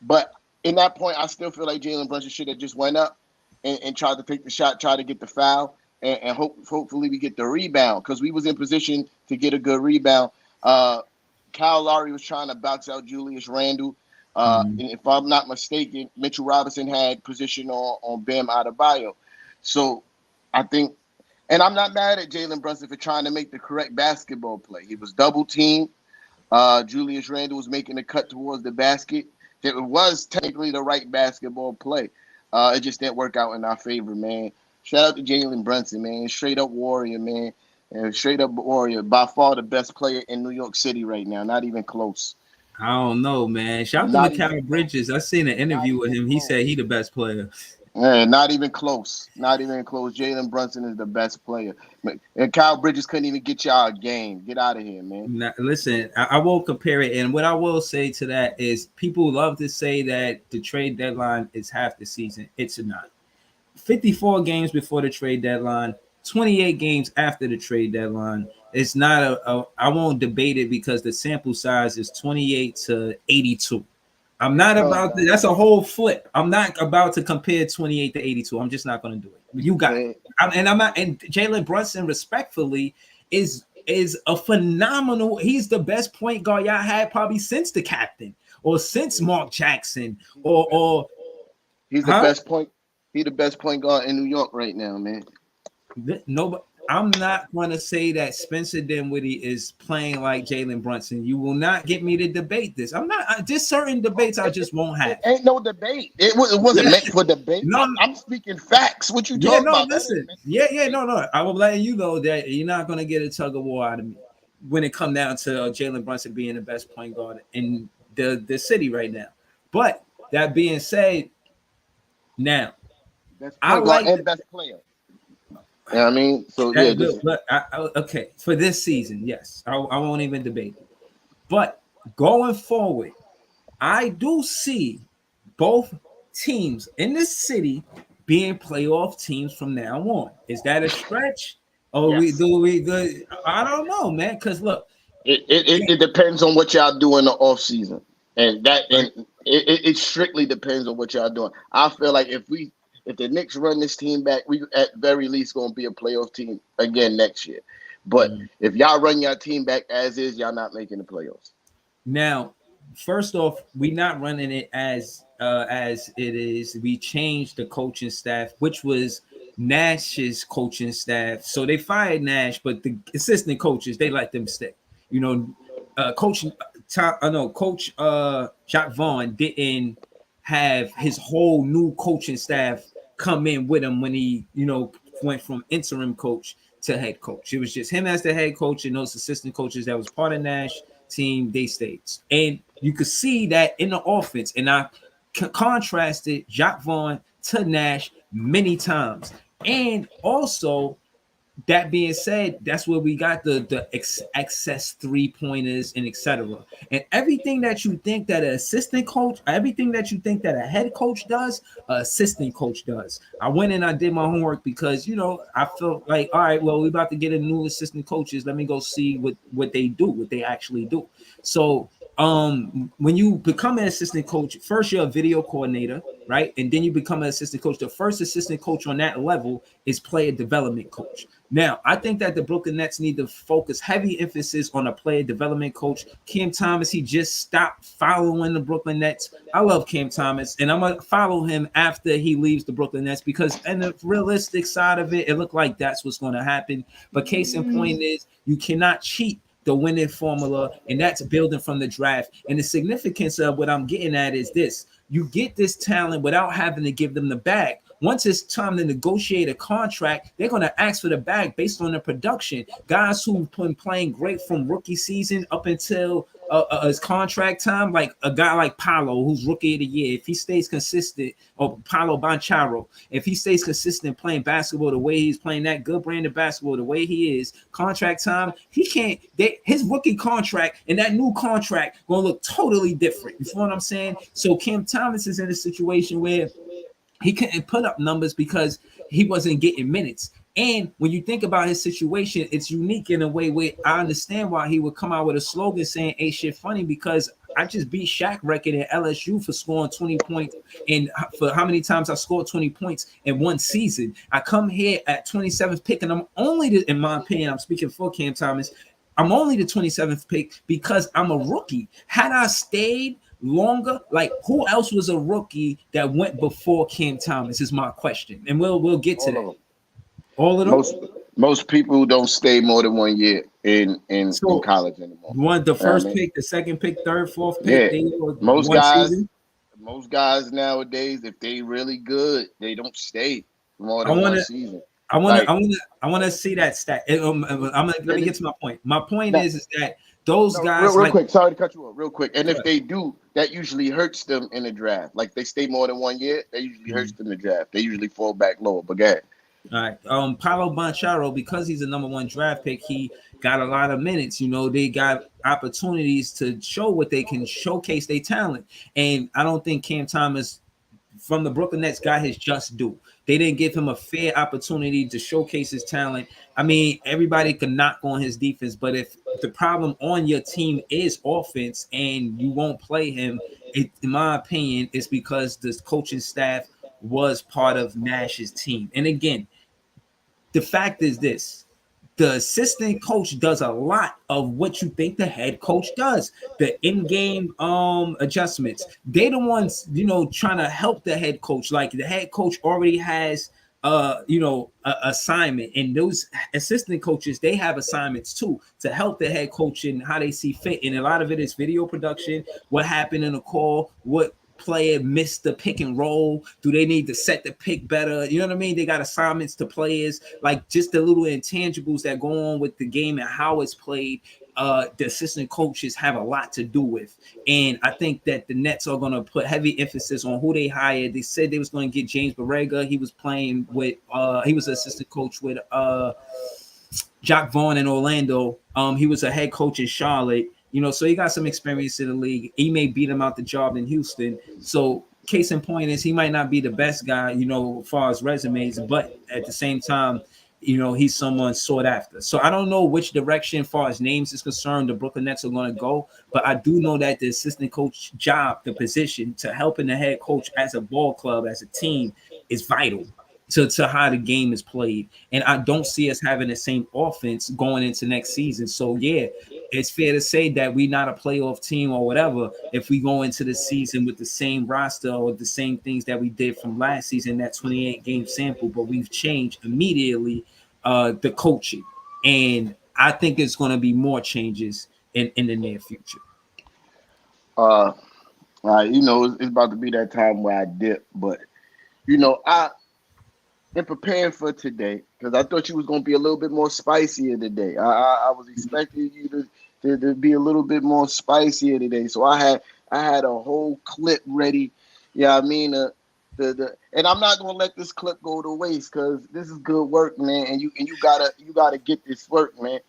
But in that point, I still feel like Jalen Brunson should have just went up and tried to take the shot, try to get the foul, and hopefully we get the rebound because we was in position to get a good rebound. Kyle Lowry was trying to box out Julius Randle. Mhm. And if I'm not mistaken, Mitchell Robinson had position on Bam Adebayo. So I think, and I'm not mad at Jalen Brunson for trying to make the correct basketball play. He was double teamed. Julius Randle was making a cut towards the basket. It was technically the right basketball play. It just didn't work out in our favor, man. Shout out to Jalen Brunson, man. Straight up warrior, man. And straight up warrior. By far the best player in New York City right now. Not even close. I don't know, man. Shout out to Not even Mikal close. Bridges. I seen an Not interview with even him. He close. said he the best player. Yeah, not even close. Not even close. Jalen Brunson is the best player. And Kyle Bridges couldn't even get y'all a game. Get out of here, man. Now, listen, I won't compare it. And what I will say to that is people love to say that the trade deadline is half the season. It's not. 54 games before the trade deadline, 28 games after the trade deadline. It's not I won't debate it because the sample size is 28 to 82. I'm not Oh, about to, God. that's a whole flip. I'm not about to compare 28 to 82. I'm just not going to do it. You got it. Man, I'm not, and Jalen Brunson, respectfully, is a phenomenal. He's the best point guard y'all had probably since the captain or since Mark Jackson he's the best. or He's the huh? best point. He the best point guard in New York right now, man. No, I'm not going to say that Spencer Dinwiddie is playing like Jalen Brunson. You will not get me to debate this. I'm not. Just certain debates I just won't It have. ain't no debate. It wasn't Yeah, meant for debate. no, I'm speaking facts. What you yeah, talking no. about? That ain't Listen, meant for yeah, debate. no. I will letting you know that you're not going to get a tug of war out of me when it come down to Jalen Brunson being the best point guard in the city right now. But that being said, now Best I point guard like and best player. You know what I mean? So yeah, that. just Okay, for this season, yes, I won't even debate it. But going forward, I do see both. teams in the city being playoff teams from now on. Is that a stretch? Or Yes. I don't know, man. Because look, It depends on what y'all do in the off season, and right? it strictly depends on what y'all doing. I feel like if the Knicks run this team back, we at very least gonna be a playoff team again next year. But Mhm. if y'all run your team back as is, y'all not making the playoffs. Now, first off, we not running it as it is. We changed the coaching staff, which was Nash's coaching staff. So they fired Nash, but the assistant coaches they let them stay. You know, coaching Tom, no, Coach Jacques Vaughn didn't have his whole new coaching staff come in with him when he, went from interim coach to head coach. It was just him as the head coach and those assistant coaches that was part of Nash team, they stayed. And you could see that in the offense. And I contrasted Jacques Vaughn to Nash many times. And also, that being said, that's where we got the excess 3-pointers and etc. And everything that you think that an assistant coach, everything that you think that a head coach does, an assistant coach does. I went and I did my homework because I felt like, all right, well, we're about to get a new assistant coaches. Let me go see what they do, what they actually do. So when you become an assistant coach, first you're a video coordinator, right? And then you become an assistant coach. The first assistant coach on that level is player development coach. Now, I think that the Brooklyn Nets need to focus heavy emphasis on a player development coach. Cam Thomas, he just stopped following the Brooklyn Nets. I love Cam Thomas, and I'm going to follow him after he leaves the Brooklyn Nets because in the realistic side of it, it looked like that's what's going to happen. But case in point is you cannot cheat the winning formula, and that's building from the draft. And the significance of what I'm getting at is this. You get this talent without having to give them the bag. Once it's time to negotiate a contract, they're going to ask for the bag based on the production. Guys who've been playing great from rookie season up until his contract time, like a guy like Paolo, who's rookie of the year, if he stays consistent, or Paolo Banchero, if he stays consistent playing basketball the way he's playing that good brand of basketball the way he is, contract time, he can't. His rookie contract and that new contract gonna look totally different. You feel what I'm saying? So Cam Thomas is in a situation where he couldn't put up numbers because he wasn't getting minutes. And when you think about his situation, it's unique in a way where I understand why he would come out with a slogan saying "Ain't shit funny," because I just beat Shaq record at LSU for scoring 20 points, and for how many times I scored 20 points in one season. I come here at 27th pick, and I'm only, in my opinion, I'm speaking for Cam Thomas, I'm only the 27th pick because I'm a rookie. Had I stayed longer, like who else was a rookie that went before Cam Thomas is my question. And we'll get to All of that. them. All of them. Most people don't stay more than 1 year in So college anymore. you want the You know what I first mean? pick, the second pick, third, fourth pick, Yeah. they go Most one guys season. most guys nowadays, if they really good, they don't stay more I than want one to season. I want to, Like I want to, I want to see that stat. Let me get to my point. My point now, is that those no, real, guys real like, quick. Sorry to cut you off. Real quick. And go if ahead. they do, that usually hurts them in the draft. Like they stay more than 1 year, that usually hurts Mhm. them in the draft. They usually fall back lower. But go ahead. All right. Paolo Banchero, because he's a number one draft pick, he got a lot of minutes. They got opportunities to show what they can showcase their talent. And I don't think Cam Thomas from the Brooklyn Nets got his just due. They didn't give him a fair opportunity to showcase his talent. I mean, everybody can knock on his defense, but if the problem on your team is offense and you won't play him, in my opinion, it's because the coaching staff was part of Nash's team. And again, the fact is this: the assistant coach does a lot of what you think the head coach does. The in-game adjustments. They the ones, trying to help the head coach. Like the head coach already has assignment, and those assistant coaches, they have assignments too to help the head coach in how they see fit. And a lot of it is video production, what happened in the call, what player missed the pick and roll, do they need to set the pick better, you know what I mean? They got assignments to players, like just the little intangibles that go on with the game and how it's played. The assistant coaches have a lot to do with, and I think that the Nets are going to put heavy emphasis on who they hired. They said they was going to get James Borrega. He was playing with he was an assistant coach with Jacques Vaughn in Orlando. He was a head coach in Charlotte. So he got some experience in the league. He may beat him out the job in Houston. So case in point is he might not be the best guy, you know, as far as resumes, but at the same time, you know, he's someone sought after. So I don't know which direction, as far as names is concerned, the Brooklyn Nets are going to go. But I do know that the assistant coach job, the position to helping the head coach as a ball club, as a team, is vital to how the game is played. And I don't see us having the same offense going into next season. So yeah, it's fair to say that we're not a playoff team or whatever if we go into the season with the same roster or the same things that we did from last season, that 28 game sample, but we've changed immediately the coaching. And I think it's going to be more changes in the near future. You know, it's about to be that time where I dip, but you know, I been preparing for today because I thought you was gonna be a little bit more spicier today. I was expecting you to be a little bit more spicier today, so I had a whole clip ready. Yeah, I mean, and I'm not gonna let this clip go to waste because this is good work, man. And you gotta get this work, man.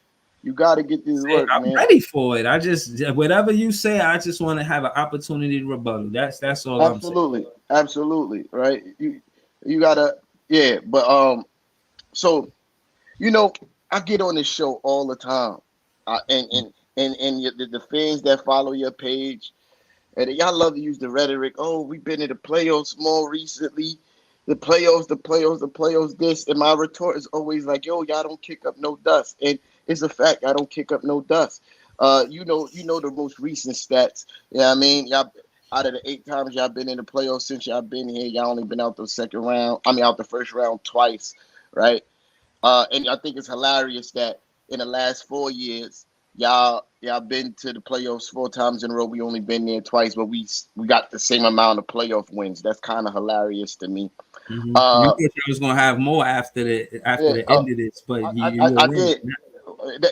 You gotta get this work, I'm man. ready for it. I just whatever you say, I just want to have an opportunity to rebuttal. That's all I'm saying. Absolutely, right. You gotta, yeah. But so you know, I get on this show all the time, and the fans that follow your page, and y'all love to use the rhetoric. Oh, we've been in the playoffs more recently. The playoffs. This, and my retort is always like, "Yo, y'all don't kick up no dust," and it's a fact. I don't kick up no dust. You know the most recent stats. Yeah, I mean, y'all out of the 8 times y'all been in the playoffs since y'all been here, y'all only been out the second round. I mean, out the first round twice, right? And I think it's hilarious that in the last 4 years, y'all been to the playoffs 4 times in a row. We only been there twice, but we got the same amount of playoff wins. That's kind of hilarious to me. Mm-hmm. You thought you was gonna have more after the end of this, but I did.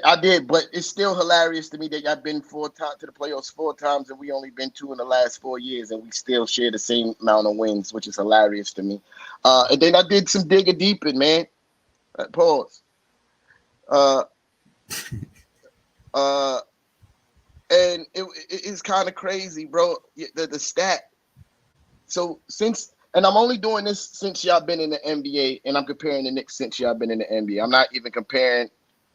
I did, but it's still hilarious to me that y'all been 4 times to the playoffs 4 times, and we only been 2 in the last 4 years, and we still share the same amount of wins, which is hilarious to me. And then I did some digging deep in, man. Pause. And it's kind of crazy, bro. The stat. So and I'm only doing this since y'all been in the NBA, and I'm comparing the Knicks since y'all been in the NBA. I'm not even comparing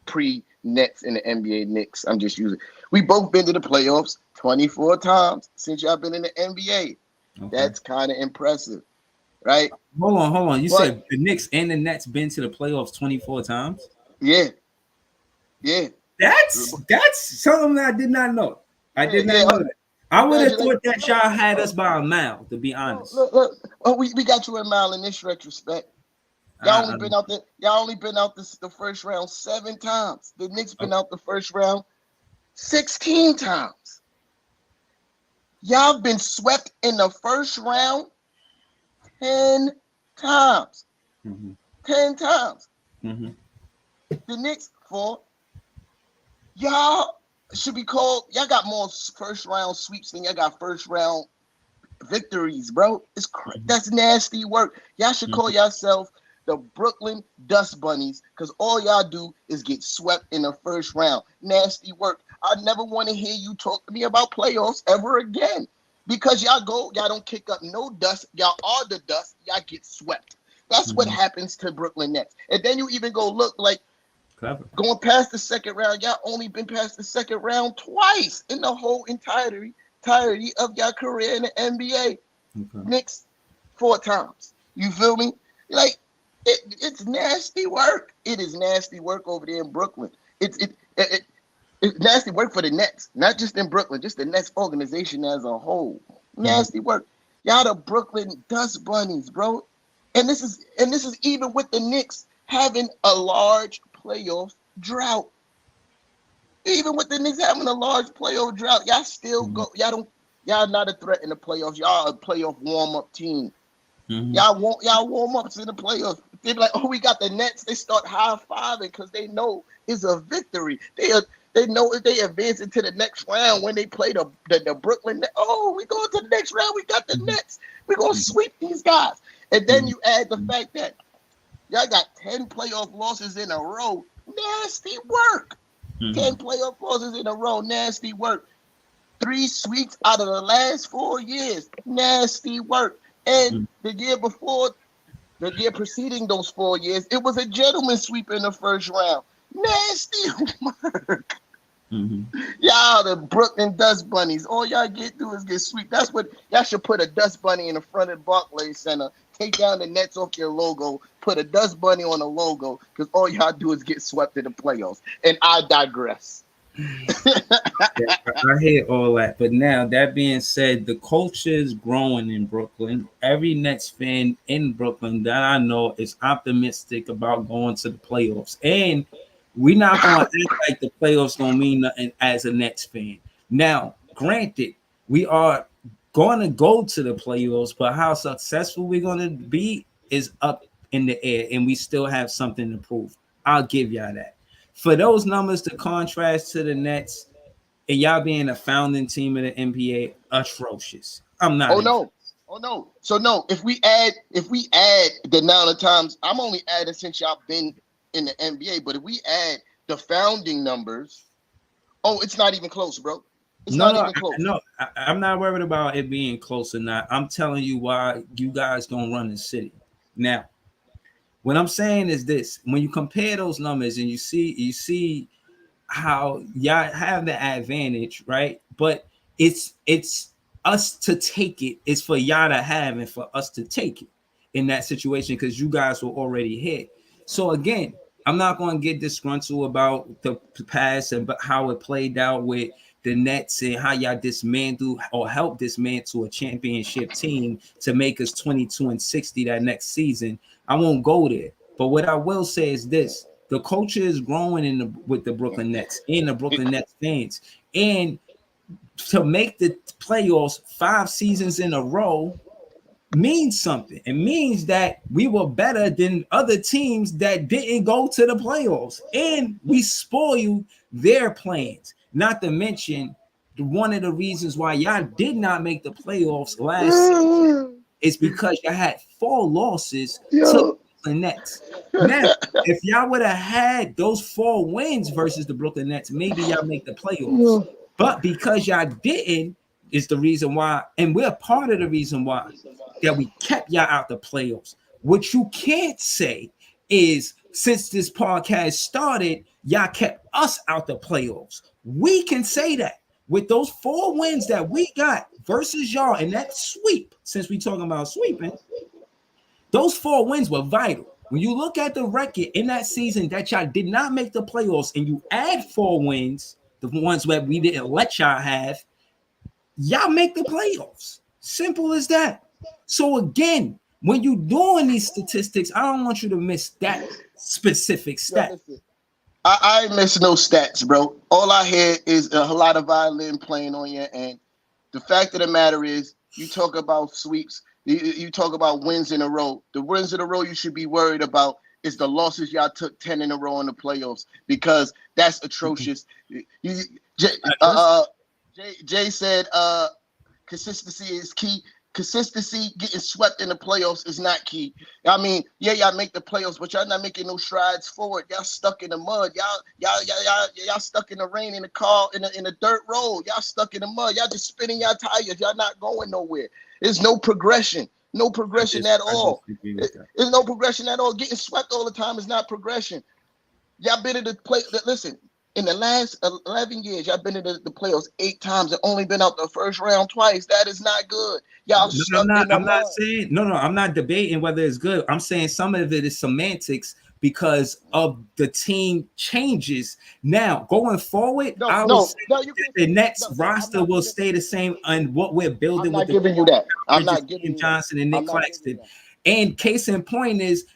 pre-Nets in the NBA Knicks. I'm just using. We both been to the playoffs 24 times since y'all been in the NBA. Okay. That's kind of impressive, right? Hold on. You said the Knicks and the Nets been to the playoffs 24 times? Yeah. That's something that I did not know. I did not know that. I would have thought that y'all had us by a mile, to be honest. Look. Oh, we got you a mile in this retrospect. Y'all only been out the first round 7 times. The Knicks been out the first round 16 times. Y'all been swept in the first round 10 times. Mm-hmm. 10 times. Mm-hmm. The Knicks 4. Y'all should be called. Y'all got more first round sweeps than y'all got first round victories, bro. That's nasty work. Y'all should call yourself the Brooklyn Dust Bunnies, because all y'all do is get swept in the first round. Nasty work. I never want to hear you talk to me about playoffs ever again, because y'all don't kick up no dust. Y'all are the dust. Y'all get swept. That's what happens to Brooklyn Nets. And then you even go look like going past the second round. Y'all only been past the second round twice in the whole entirety of your career in the NBA. Okay. Knicks 4 times. You feel me? Like it's nasty work. It is nasty work over there in Brooklyn. It's nasty work for the Nets, not just in Brooklyn, just the Nets organization as a whole. Nasty work. Y'all the Brooklyn Dust Bunnies, bro. And this is even with the Knicks having a large playoff drought. Even with the Knicks having a large playoff drought, y'all still go. Y'all not a threat in the playoffs. Y'all a playoff warm-up team. Mm-hmm. Y'all warm-ups in the playoffs. They be like, oh, we got the Nets. They start high-fiving because they know it's a victory. They know if they advance into the next round when they play the Brooklyn Nets. Oh, we go to the next round. We got the Nets. We're going to sweep these guys. And then you add the fact that y'all got 10 playoff losses in a row. Nasty work. 10 playoff losses in a row. Nasty work. 3 sweeps out of the last 4 years. Nasty work. And the year before, the year preceding those 4 years, it was a gentleman sweep in the first round. Nasty work. Y'all, the Brooklyn Dust Bunnies. All y'all get do is get sweep. That's what y'all should put a dust bunny in the front of Barclays Center. Take down the Nets off your logo. Put a dust bunny on the logo because all y'all do is get swept in the playoffs. And I digress. I hear all that, but now that being said, the culture is growing in Brooklyn. Every Nets fan in Brooklyn that I know is optimistic about going to the playoffs, and we're not going to act like the playoffs don't mean nothing as a Nets fan. Now, granted, we are going to go to the playoffs, but how successful we're going to be is up in the air, and we still have something to prove. I'll give y'all that. For those numbers to contrast to the Nets and y'all being a founding team of the NBA, atrocious. I'm not. Oh no. So no, if we add the amount of times, I'm only adding since y'all been in the NBA, but if we add the founding numbers, it's not even close, bro. It's not even close. No, I'm not worried about it being close or not. I'm telling you why you guys don't run the city. Now, what I'm saying is this: when you compare those numbers and you see how y'all have the advantage, right? But it's us to take it. It's for y'all to have and for us to take it in that situation because you guys were already here. So again, I'm not going to get disgruntled about the past and how it played out with the Nets and how y'all dismantle or help dismantle a championship team to make us 22-60 that next season. I won't go there. But what I will say is this: the culture is growing with the Brooklyn Nets and the Brooklyn Nets fans. And to make the playoffs 5 seasons in a row means something. It means that we were better than other teams that didn't go to the playoffs. And we spoiled their plans. Not to mention, one of the reasons why y'all did not make the playoffs last season is because y'all had 4 losses to the Nets. Now, if y'all would have had those 4 wins versus the Brooklyn Nets, maybe y'all make the playoffs. But because y'all didn't, is the reason why, and we're part of the reason why that we kept y'all out the playoffs. What you can't say is since this podcast started, y'all kept us out the playoffs. We can say that with those 4 wins that we got versus y'all and that sweep, since we talking about sweeping, those 4 wins were vital. When you look at the record in that season that y'all did not make the playoffs and you add 4 wins, the ones that we didn't let y'all have, y'all make the playoffs. Simple as that. So again, when you're doing these statistics, I don't want you to miss that specific stat. I ain't miss no stats, bro. All I hear is a lot of violin playing on your end. The fact of the matter is, you talk about sweeps, you talk about wins in a row. The wins in a row you should be worried about is the losses y'all took 10 in a row in the playoffs because that's atrocious. Jay said consistency is key. Consistency, getting swept in the playoffs is not key. I mean, yeah, y'all make the playoffs, but y'all not making no strides forward. Y'all stuck in the mud. Y'all stuck in the rain in the car in a dirt road. Y'all stuck in the mud. Y'all just spinning y'all tires. Y'all not going nowhere. There's no progression. No progression at all. There's no progression at all. Getting swept all the time is not progression. Y'all been in the play. Listen, in the last 11 years, y'all been in the playoffs 8 times and only been out the first round twice. That is not good. Y'all I'm not saying I'm not debating whether it's good. I'm saying some of it is semantics because of the team changes. Now, going forward, the Nets roster will stay the same on what we're building. I'm not giving you that. I'm not giving you Johnson and Nick Claxton. And case in point is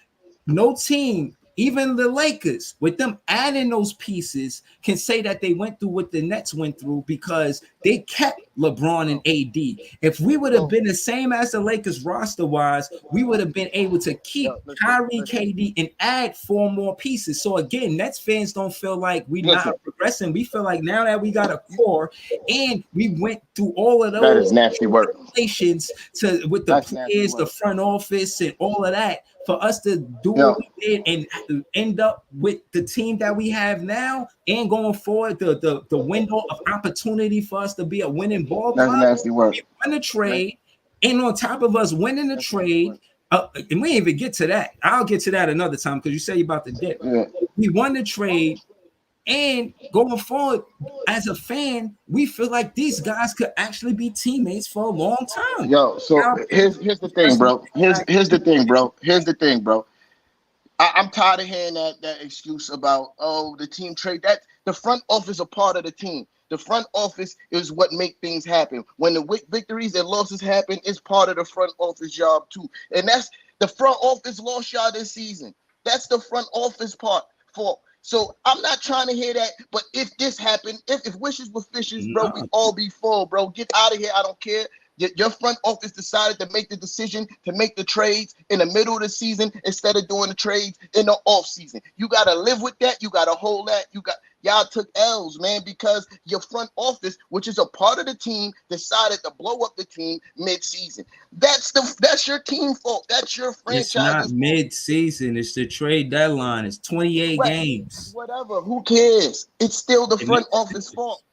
no team, even the Lakers, with them adding those pieces, can say that they went through what the Nets went through because they kept LeBron and AD. If we would have been the same as the Lakers roster-wise, we would have been able to keep Kyrie, KD, and add 4 more pieces. So again, Nets fans don't feel like we're not progressing. We feel like now that we got a core and we went through all of those that is nasty work relations with the players, the front office, and all of that for us to do Yeah, what we did and end up with the team that we have now and going forward, the window of opportunity for us to be a winning ball that's club, nasty work. we won a trade, and on top of us winning the trade, and we didn't even get to that. I'll get to that another time because you say you're about to dip. Yeah. We won the trade, and going forward, as a fan, we feel like these guys could actually be teammates for a long time. Yo, so Now, here's the thing, bro. Here's the thing, bro. Here's the thing, bro. I'm tired of hearing that excuse about the team trade. That the front office are part of the team. The front office is what make things happen. When the victories and losses happen, it's part of the front office job too. And that's the front office lost y'all this season. That's the front office part for. So I'm not trying to hear that. But if this happened, if wishes were fishes, bro, we all be full, bro. Get out of here. I don't care. Your front office decided to make the decision to make the trades in the middle of the season instead of doing the trades in the off season. You got to live with that. You got to hold that. Y'all took L's, man, because your front office, which is a part of the team, decided to blow up the team mid-season. That's your team fault. That's your franchise. It's not mid-season. It's the trade deadline. It's 28 games. Whatever. Who cares? It's still the front office fault.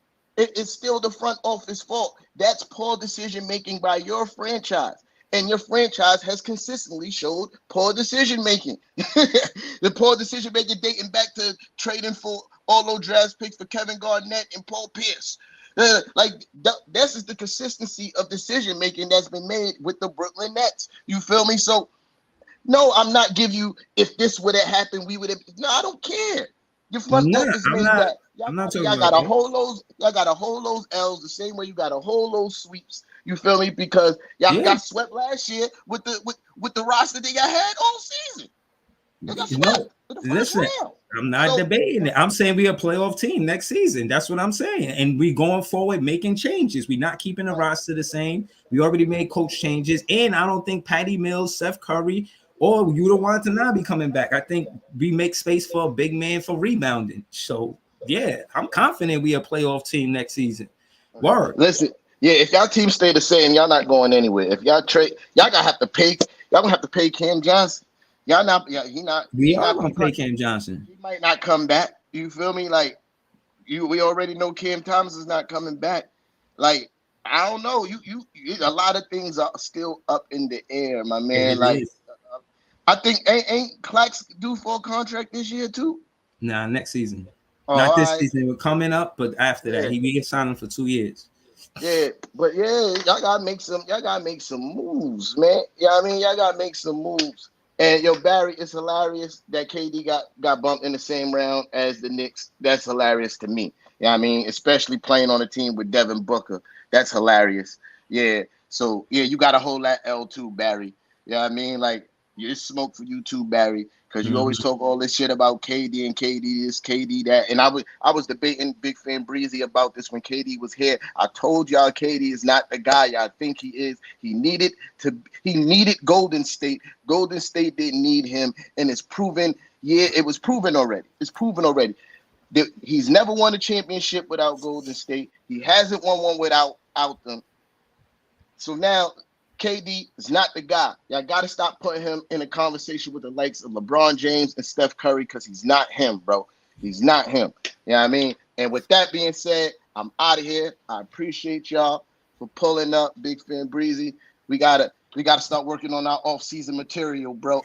It's still the front office fault. That's poor decision making by your franchise. And your franchise has consistently showed poor decision making. The poor decision making dating back to trading for all those draft picks for Kevin Garnett and Paul Pierce. This is the consistency of decision making that's been made with the Brooklyn Nets. You feel me? So, no, I'm not giving you if this would have happened, we would have. No, I don't care. Your front office made that. Y'all got to hold those L's the same way you got to hold those sweeps. You feel me? Because y'all got swept last year with the roster that y'all had all season. Listen, I'm not debating it. I'm saying we're a playoff team next season. That's what I'm saying. And we going forward making changes. We're not keeping the roster the same. We already made coach changes. And I don't think Patty Mills, Seth Curry, or Yuta Watanabe coming back. I think we make space for a big man for rebounding. So, yeah, I'm confident we a playoff team next season. Word. Listen, if y'all team stay the same, y'all not going anywhere. If y'all trade, y'all gonna have to pay Cam Johnson. Y'all not. We are gonna pay Cam Johnson. He might not come back. You feel me? We already know Cam Thomas is not coming back. I don't know. A lot of things are still up in the air, my man. I think ain't Clax due for a contract this year too? Nah, next season. Not this season. We're coming up, but after that, we get signed him for 2 years. Yeah, but y'all gotta make some moves, man. Yeah, I mean, y'all gotta make some moves. And Barry, it's hilarious that KD got bumped in the same round as the Knicks. That's hilarious to me. Yeah, I mean, especially playing on a team with Devin Booker. That's hilarious. Yeah. So you gotta hold that L too, Barry. Yeah, I mean, it's smoke for you too, Barry, because you always talk all this shit about KD and KD this, KD that. And I was debating Big Fan Breezy about this when KD was here. I told y'all KD is not the guy y'all think he is. He needed Golden State. Golden State didn't need him, and it's proven. Yeah, it was proven already. It's proven already. He's never won a championship without Golden State. He hasn't won one without them. So now KD is not the guy. Y'all got to stop putting him in a conversation with the likes of LeBron James and Steph Curry because he's not him, bro. He's not him. You know what I mean? And with that being said, I'm out of here. I appreciate y'all for pulling up, Big Fan Breezy. We gotta start working on our off-season material, bro.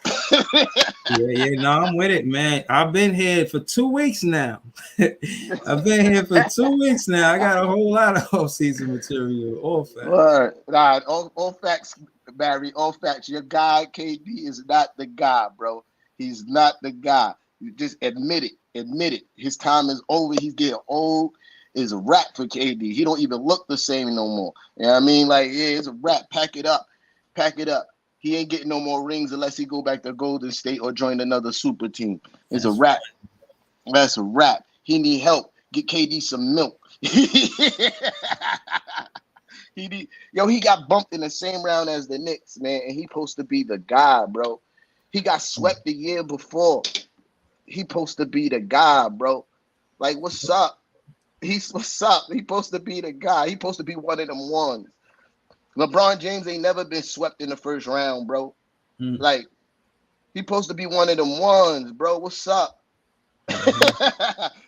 No, I'm with it, man. I've been here for 2 weeks now. I've been here for 2 weeks now. I got a whole lot of off-season material. All facts. All facts, Barry. All facts. Your guy, KD, is not the guy, bro. He's not the guy. You just admit it. Admit it. His time is over. He's getting old. It's a wrap for KD. He don't even look the same no more. You know what I mean? It's a wrap. Pack it up. Pack it up. He ain't getting no more rings unless he go back to Golden State or join another super team. It's a wrap. That's a wrap. He need help. Get KD some milk. He got bumped in the same round as the Knicks, man, and he supposed to be the guy, bro. He got swept the year before. He supposed to be the guy, bro. What's up? What's up? He supposed to be the guy. He supposed to be one of them ones. LeBron James ain't never been swept in the first round, bro. He supposed to be one of them ones, bro. What's up?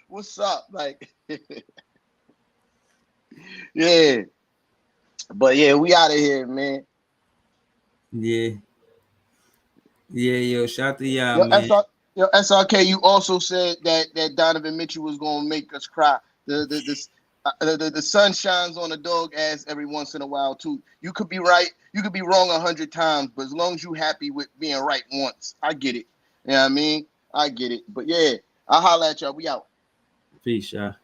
What's up? Like, yeah. But yeah, we out of here, man. Yeah. Yeah, yo, shout to y'all, Yo, man. SRK, you also said that Donovan Mitchell was gonna make us cry. The sun shines on a dog ass every once in a while too. You could be right, you could be wrong 100 times, but as long as you happy with being right once, I get it. You know what I mean? I get it. But yeah, I'll holler at y'all. We out. Peace, y'all.